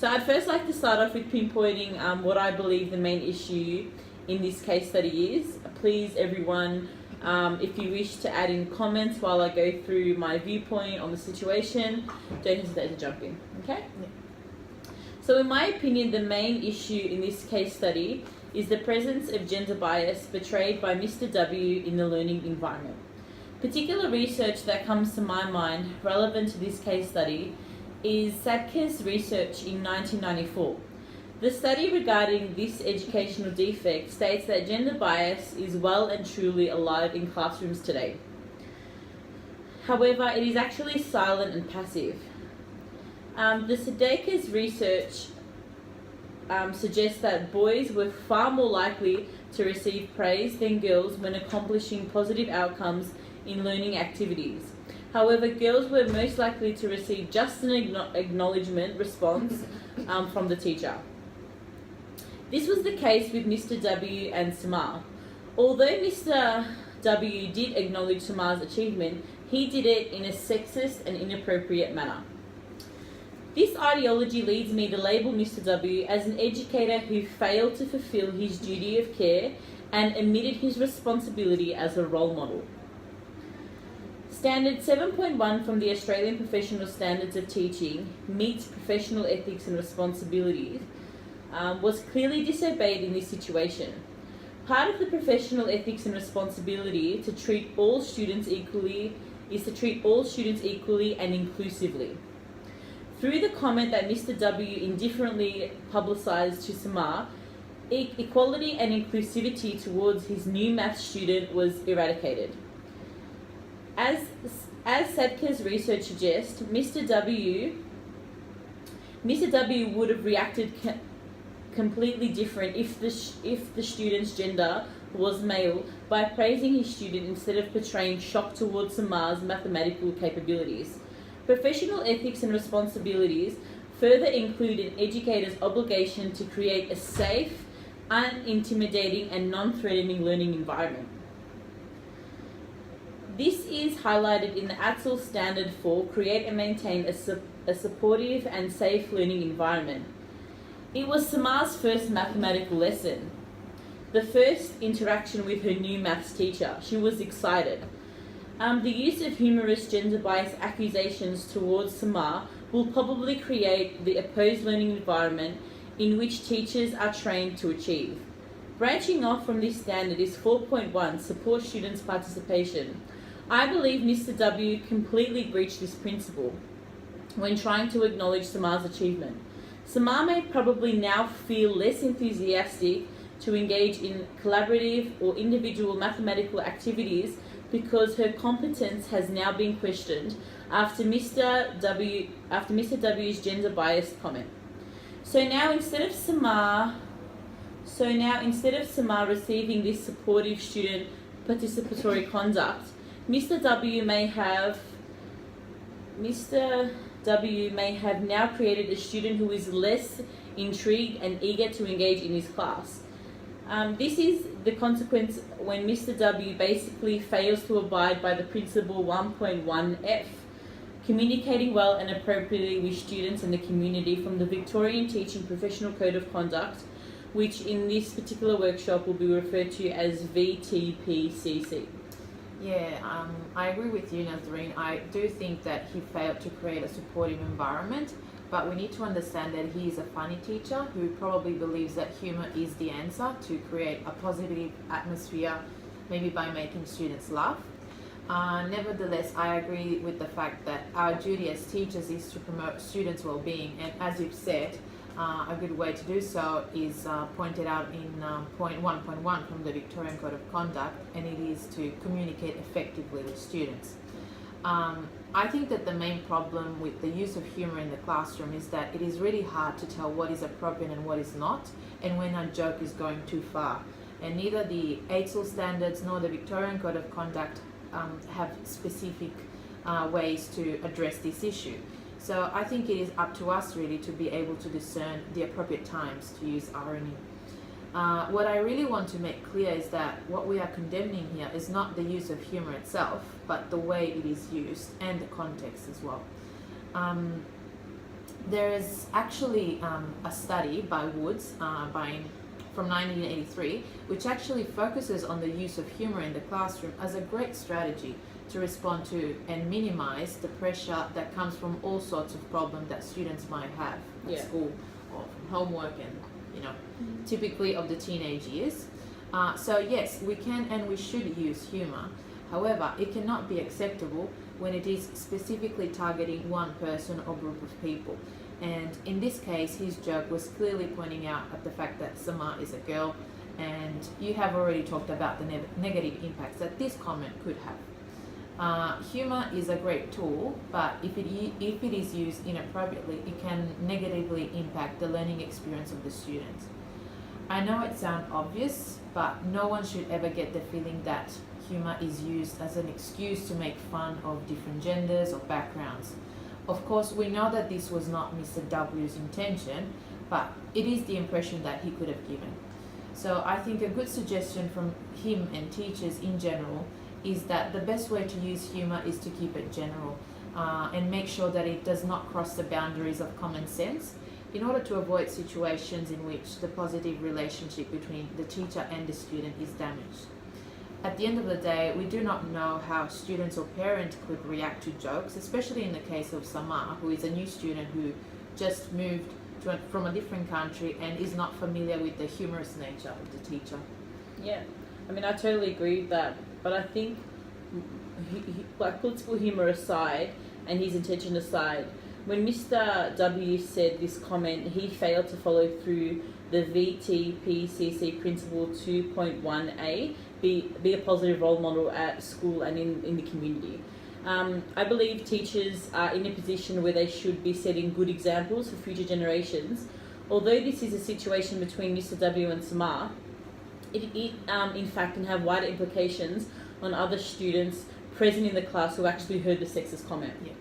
So I'd first like to start off with pinpointing what I believe the main issue in this case study is. Please, everyone, if you wish to add in comments while I go through my viewpoint on the situation, don't hesitate to jump in, okay? Yeah. So in my opinion, the main issue in this case study is the presence of gender bias portrayed by Mr. W in the learning environment. Particular research that comes to my mind relevant to this case study is Sadke's research in 1994. The study regarding this educational defect states that gender bias is well and truly alive in classrooms today. However, it is actually silent and passive. The Sadke's research suggests that boys were far more likely to receive praise than girls when accomplishing positive outcomes in learning activities. However, girls were most likely to receive just an acknowledgement response from the teacher. This was the case with Mr. W and Samar. Although Mr. W did acknowledge Samar's achievement, he did it in a sexist and inappropriate manner. This ideology leads me to label Mr. W as an educator who failed to fulfill his duty of care and omitted his responsibility as a role model. Standard 7.1 from the Australian Professional Standards of Teaching, meets professional ethics and responsibilities, was clearly disobeyed in this situation. Part of the professional ethics and responsibility to treat all students equally is to treat all students equally and inclusively. Through the comment that Mr. W indifferently publicised to Samar, equality and inclusivity towards his new maths student was eradicated. As Sadke's research suggests, Mr. W would have reacted completely different if the student's gender was male by praising his student instead of portraying shock towards Samar's mathematical capabilities. Professional ethics and responsibilities further include an educator's obligation to create a safe, unintimidating and non-threatening learning environment. This is highlighted in the ATSL Standard for Create and Maintain a Supportive and Safe Learning Environment. It was Samar's first mathematical lesson, the first interaction with her new maths teacher. She was excited. The use of humorous gender bias accusations towards Samar will probably create the opposed learning environment in which teachers are trained to achieve. Branching off from this standard is 4.1, support students' participation. I believe Mr. W completely breached this principle when trying to acknowledge Samar's achievement. Samar may probably now feel less enthusiastic to engage in collaborative or individual mathematical activities because her competence has now been questioned after Mr. W's gender biased comment. So now instead of Samar receiving this supportive student participatory conduct, Mr. W may have now created a student who is less intrigued and eager to engage in his class. This is the consequence when Mr. W basically fails to abide by the principle 1.1F, communicating well and appropriately with students and the community from the Victorian Teaching Professional Code of Conduct, which in this particular workshop will be referred to as VTPCC. Yeah, I agree with you, Nazreen. I do think that he failed to create a supportive environment, but we need to understand that he is a funny teacher who probably believes that humour is the answer to create a positive atmosphere, maybe by making students laugh. Nevertheless, I agree with the fact that our duty as teachers is to promote students' well-being, and as you've said, a good way to do so is pointed out in point 1.1 from the Victorian Code of Conduct, and it is to communicate effectively with students. I think that the main problem with the use of humour in the classroom is that it is really hard to tell what is appropriate and what is not, and when a joke is going too far. And neither the ATSL standards nor the Victorian Code of Conduct have specific ways to address this issue. So I think it is up to us really to be able to discern the appropriate times to use irony. What I really want to make clear is that what we are condemning here is not the use of humour itself, but the way it is used and the context as well. There is actually a study by Woods from 1983, which actually focuses on the use of humor in the classroom as a great strategy to respond to and minimize the pressure that comes from all sorts of problems that students might have at school or from homework and, typically of the teenage years. So yes, we can and we should use humor. However, it cannot be acceptable when it is specifically targeting one person or group of people. And in this case, his joke was clearly pointing out at the fact that Samar is a girl, and you have already talked about the negative impacts that this comment could have. Humor is a great tool, but if it is used inappropriately, it can negatively impact the learning experience of the students. I know it sounds obvious, but no one should ever get the feeling that humor is used as an excuse to make fun of different genders or backgrounds. Of course, we know that this was not Mr. W's intention, but it is the impression that he could have given. So I think a good suggestion from him and teachers in general is that the best way to use humor is to keep it general and make sure that it does not cross the boundaries of common sense in order to avoid situations in which the positive relationship between the teacher and the student is damaged. At the end of the day, we do not know how students or parents could react to jokes, especially in the case of Samar, who is a new student who just moved from a different country and is not familiar with the humorous nature of the teacher. Yeah, I mean, I totally agree with that, but I think, like, political humour aside and his intention aside, when Mr. W said this comment, he failed to follow through the VTPCC Principle 2.1a, be a positive role model at school and in the community. I believe teachers are in a position where they should be setting good examples for future generations. Although this is a situation between Mr. W and Samar, it in fact can have wider implications on other students present in the class who actually heard the sexist comment. Yeah.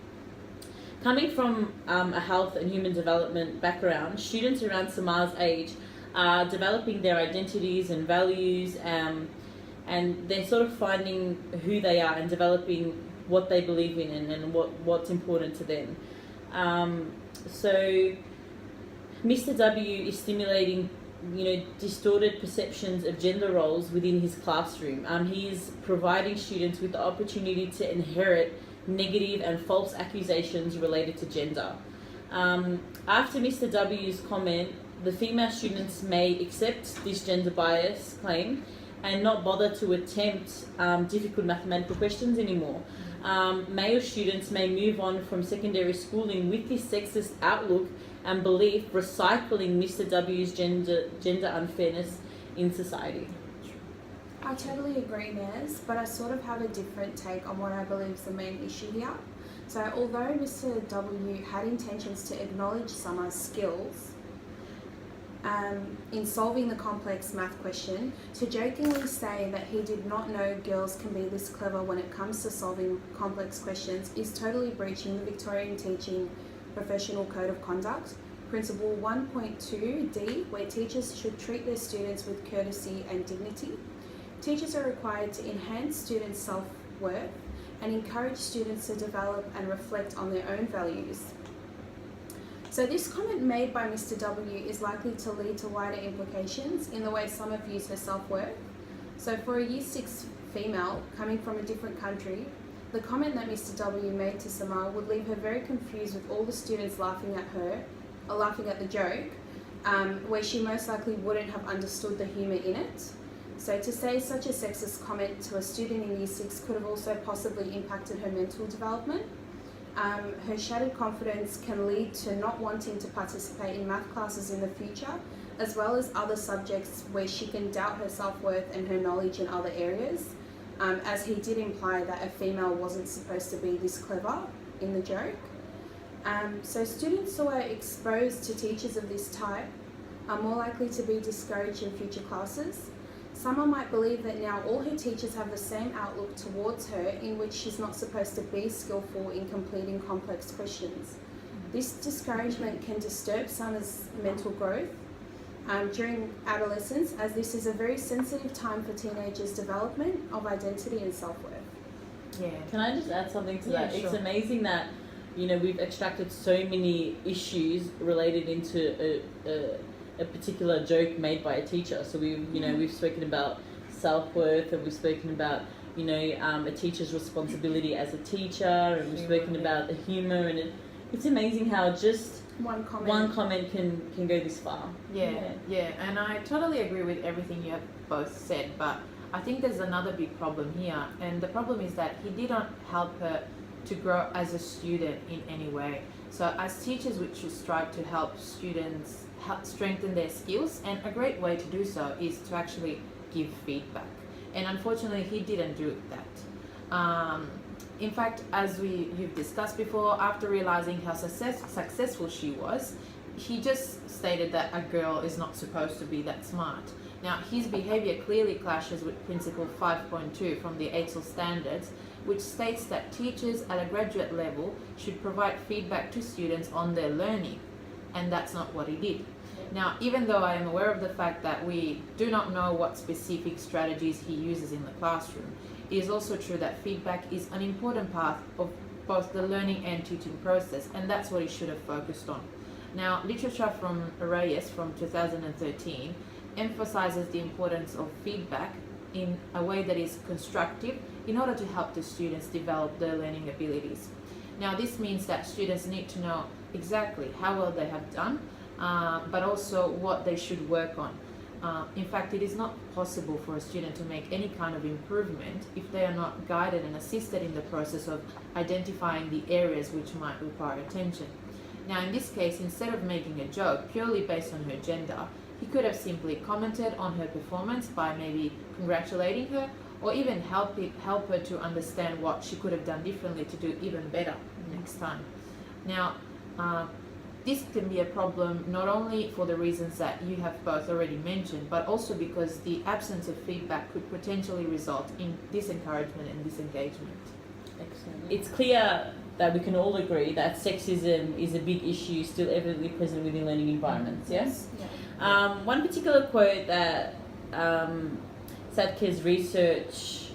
Coming from a health and human development background, students around Samar's age are developing their identities and values, and they're sort of finding who they are and developing what they believe in and what's important to them. So Mr. W is stimulating, distorted perceptions of gender roles within his classroom. He is providing students with the opportunity to inherit negative and false accusations related to gender. After Mr. W's comment, the female students may accept this gender bias claim and not bother to attempt difficult mathematical questions anymore. Male students may move on from secondary schooling with this sexist outlook and belief, recycling Mr. W's gender unfairness in society. I totally agree, Naz, but I sort of have a different take on what I believe is the main issue here. So although Mr. W had intentions to acknowledge Samar's skills in solving the complex math question, to jokingly say that he did not know girls can be this clever when it comes to solving complex questions is totally breaching the Victorian Teaching Professional Code of Conduct, Principle 1.2d, where teachers should treat their students with courtesy and dignity. Teachers are required to enhance students' self-worth and encourage students to develop and reflect on their own values. So this comment made by Mr. W is likely to lead to wider implications in the way Summer views her self-worth. So for a Year 6 female coming from a different country, the comment that Mr. W made to Samar would leave her very confused with all the students laughing at her, or laughing at the joke, where she most likely wouldn't have understood the humour in it. So to say such a sexist comment to a student in Year 6 could have also possibly impacted her mental development. Her shattered confidence can lead to not wanting to participate in math classes in the future, as well as other subjects where she can doubt her self-worth and her knowledge in other areas, as he did imply that a female wasn't supposed to be this clever in the joke. So students who are exposed to teachers of this type are more likely to be discouraged in future classes. Summer might believe that now all her teachers have the same outlook towards her, in which she's not supposed to be skillful in completing complex questions. This discouragement can disturb Summer's mental growth during adolescence, as this is a very sensitive time for teenagers' development of identity and self-worth. Yeah. Can I just add something to that? Sure. It's amazing that we've extracted so many issues related into a particular joke made by a teacher. So we've spoken about self-worth, and we've spoken about a teacher's responsibility as a teacher, and we've spoken about the humor, and it's amazing how just One comment. one comment can go this far. Yeah, and I totally agree with everything you have both said, but I think there's another big problem here, and the problem is that he didn't help her to grow as a student in any way. So as teachers, we should strive to help students strengthen their skills, and a great way to do so is to actually give feedback. And unfortunately, he didn't do that. In fact, as you've discussed before, after realizing how successful she was, he just stated that a girl is not supposed to be that smart. Now, his behavior clearly clashes with Principle 5.2 from the EDU standards, which states that teachers at a graduate level should provide feedback to students on their learning, and that's not what he did. Now, even though I am aware of the fact that we do not know what specific strategies he uses in the classroom, it is also true that feedback is an important part of both the learning and teaching process, and that's what he should have focused on. Now, literature from Reyes from 2013 emphasizes the importance of feedback in a way that is constructive in order to help the students develop their learning abilities. Now, this means that students need to know exactly how well they have done, but also what they should work on. In fact, it is not possible for a student to make any kind of improvement if they are not guided and assisted in the process of identifying the areas which might require attention. Now, in this case, instead of making a joke purely based on her gender, he could have simply commented on her performance by maybe congratulating her, or even help her to understand what she could have done differently to do even better next time. Now, this can be a problem not only for the reasons that you have both already mentioned, but also because the absence of feedback could potentially result in disencouragement and disengagement. Excellent. It's clear that we can all agree that sexism is a big issue still evidently present within learning environments, yes? Yeah. One particular quote that Sadke's research,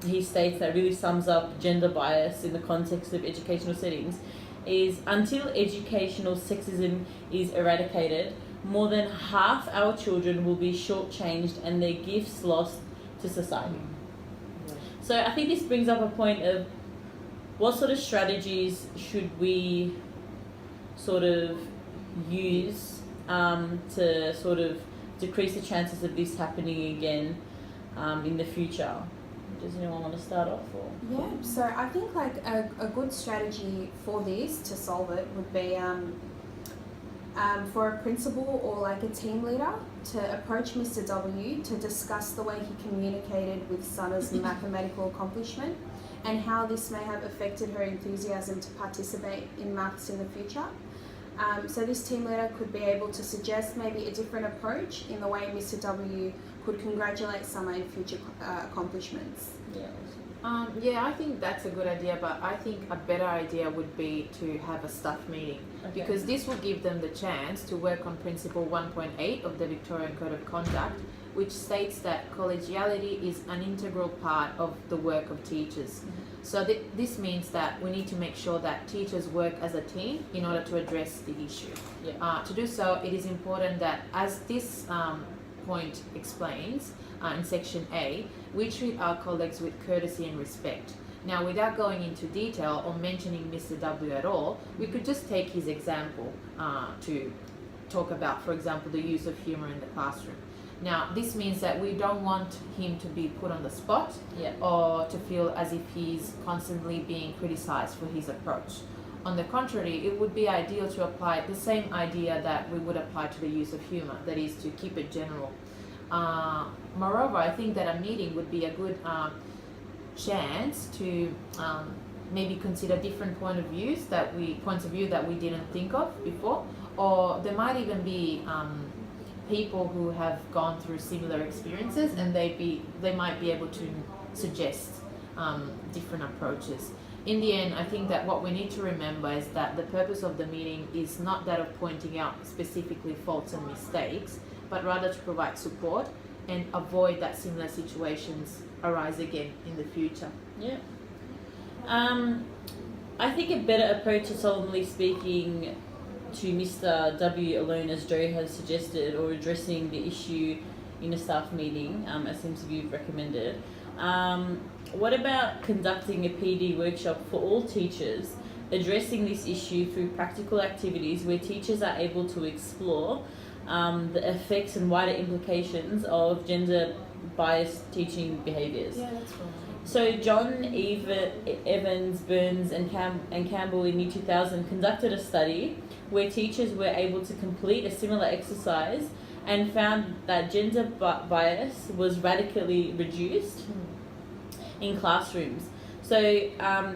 he states that really sums up gender bias in the context of educational settings is, until educational sexism is eradicated, more than half our children will be shortchanged and their gifts lost to society. So I think this brings up a point of what sort of strategies should we sort of use to sort of decrease the chances of this happening again in the future. Does anyone want to start off? Or? Yeah, so I think like a good strategy for this to solve it would be for a principal or like a team leader to approach Mr. W to discuss the way he communicated with Sana's mathematical accomplishment and how this may have affected her enthusiasm to participate in maths in the future. So this team leader could be able to suggest maybe a different approach in the way Mr. W could congratulate Sana in future accomplishments. Yeah, I think that's a good idea, but I think a better idea would be to have a staff meeting, because this will give them the chance to work on Principle 1.8 of the Victorian Code of Conduct, which states that collegiality is an integral part of the work of teachers. So this means that we need to make sure that teachers work as a team in order to address the issue. To do so, it is important that, as this point explains in section A, we treat our colleagues with courtesy and respect. Now, without going into detail or mentioning Mr. W at all, we could just take his example to talk about, for example, the use of humour in the classroom. Now, this means that we don't want him to be put on the spot or to feel as if he's constantly being criticised for his approach. On the contrary, it would be ideal to apply the same idea that we would apply to the use of humour, that is, to keep it general. Moreover, I think that a meeting would be a good chance to maybe consider different points of view that we didn't think of before, or there might even be people who have gone through similar experiences, and they might be able to suggest different approaches. In the end, I think that what we need to remember is that the purpose of the meeting is not that of pointing out specifically faults and mistakes, but rather to provide support and avoid that similar situations arise again in the future. I think a better approach to solemnly speaking to Mr. W alone, as Joe has suggested, or addressing the issue in a staff meeting, as seems to be recommended. What about conducting a PD workshop for all teachers, addressing this issue through practical activities where teachers are able to explore the effects and wider implications of gender biased teaching behaviours? Yeah, that's right. So John, Evans, Burns and Campbell in year 2000 conducted a study where teachers were able to complete a similar exercise and found that gender bias was radically reduced in classrooms. So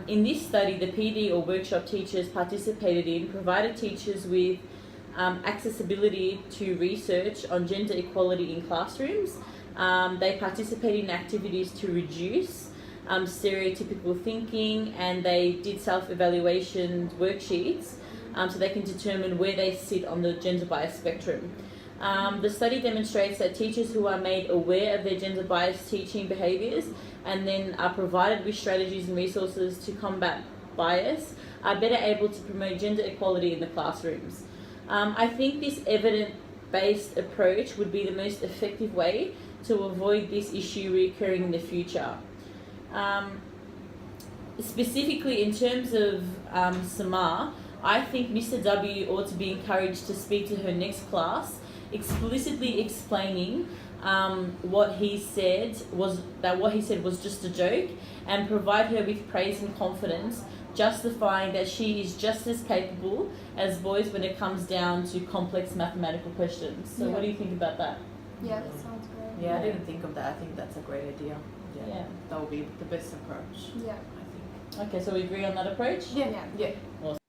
in this study, the PD or workshop teachers participated in provided teachers with accessibility to research on gender equality in classrooms. They participated in activities to reduce stereotypical thinking, and they did self-evaluation worksheets so they can determine where they sit on the gender bias spectrum. The study demonstrates that teachers who are made aware of their gender bias teaching behaviours and then are provided with strategies and resources to combat bias are better able to promote gender equality in the classrooms. I think this evidence-based approach would be the most effective way to avoid this issue recurring in the future. Specifically in terms of Samar, I think Mr. W ought to be encouraged to speak to her next class, explicitly explaining what he said was just a joke, and provide her with praise and confidence, justifying that she is just as capable as boys when it comes down to complex mathematical questions. So what do you think about that? Yeah, that sounds great. Yeah, I didn't think of that. I think that's a great idea. Yeah. That would be the best approach. Yeah. I think. Okay, so we agree on that approach? Yeah. Awesome.